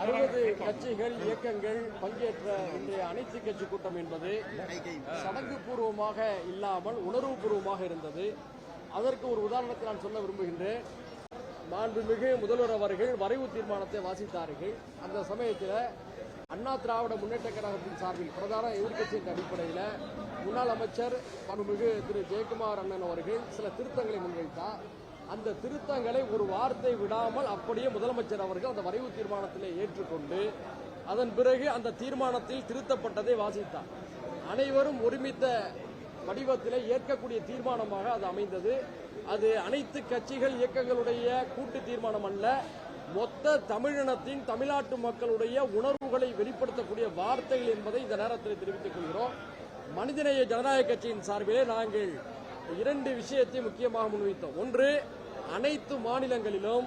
60 கட்சிகள் இயக்கங்கள் பங்கேற்ற இன்றைய அனைத்து கட்சி கூட்டம் என்பது சடங்கு பூர்வமாக இல்லாமல் உணர்வுபூர்வமாக இருந்தது. அதற்கு ஒரு உதாரணத்தை நான் சொல்ல விரும்புகின்றேன். மாண்புமிகு முதல்வர் அவர்கள் வரைவு தீர்மானத்தை வாசித்தார்கள். அந்த சமயத்தில் அண்ணா திராவிட முன்னேற்ற கழகத்தின் சார்பில் பிரதான எதிர்க்கட்சியின் அடிப்படையில் முன்னாள் அமைச்சர் மாண்புமிகு திரு ஜெயக்குமார் அண்ணன் அவர்கள் சில திருத்தங்களை முன்வைத்தார். அந்த திருத்தங்களை ஒரு வார்த்தை விடாமல் அப்படியே முதலமைச்சர் அவர்கள் அந்த வரைவு தீர்மானத்திலே ஏற்றுக்கொண்டு அதன் பிறகு அந்த தீர்மானத்தில் திருத்தப்பட்டதை வாசித்தார். அனைவரும் ஒருமித்த வடிவத்திலே ஏற்கக்கூடிய தீர்மானமாக அது அமைந்தது. அது அனைத்து கட்சிகள் இயக்கங்களுடைய கூட்டு தீர்மானம் அல்ல, மொத்த தமிழினத்தின் தமிழ்நாட்டு மக்களுடைய உணர்வுகளை வெளிப்படுத்தக்கூடிய வார்த்தைகள் என்பதை இந்த நேரத்தில் தெரிவித்துக் கொள்கிறோம். மனிதநேய ஜனநாயக கட்சியின் சார்பிலே நாங்கள் 2 விஷயத்தை முக்கியமாக முன்வைத்தோம். ஒன்று, அனைத்து மாநிலங்களிலும்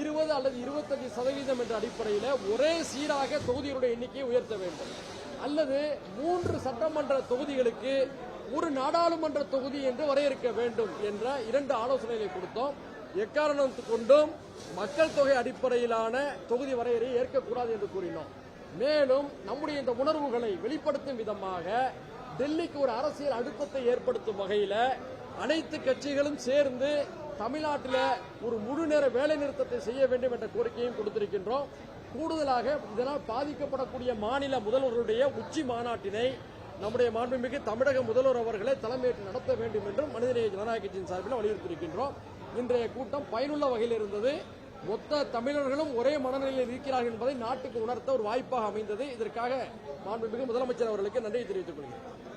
20 அல்லது 25% என்ற அடிப்படையில் ஒரே சீராக தொகுதிகளுடைய எண்ணிக்கையை உயர்த்த வேண்டும், அல்லது 3 சட்டமன்ற தொகுதிகளுக்கு ஒரு நாடாளுமன்ற தொகுதி என்று வரையறுக்க வேண்டும் என்ற 2 ஆலோசனைகளை கொடுத்தோம். எக்காரணத்து கொண்டும் மக்கள் தொகை அடிப்படையிலான தொகுதி வரையறையை ஏற்கக்கூடாது என்று கூறினோம். மேலும் நம்முடைய இந்த உணர்வுகளை வெளிப்படுத்தும் விதமாக டெல்லிக்கு ஒரு அரசியல் அழுத்தத்தை ஏற்படுத்தும் வகையில் அனைத்து கட்சிகளும் சேர்ந்து தமிழ்நாட்டில் ஒரு முழு நேர வேலை நிறுத்தத்தை செய்ய வேண்டும் என்ற கோரிக்கையும் கொடுத்திருக்கின்றோம். கூடுதலாக இதனால் பாதிக்கப்படக்கூடிய மாநில முதல்வர்களுடைய உச்சி மாநாட்டினை நம்முடைய மாண்புமிகு தமிழக முதல்வர் அவர்களை தலைமையேற்று நடத்த வேண்டும் என்றும் மனிதநேய ஜனநாயக கட்சியின் சார்பில் வலியுறுத்தியிருக்கின்றோம். இன்றைய கூட்டம் பயனுள்ள வகையில் இருந்தது. மொத்த தமிழர்களும் ஒரே மனநிலையில் இருக்கிறார்கள் என்பதை நாட்டுக்கு உணர்த்த ஒரு வாய்ப்பாக அமைந்தது. இதற்காக மாண்புமிகு முதலமைச்சர் அவர்களுக்கு நன்றி தெரிவித்துக் கொள்கிறேன்.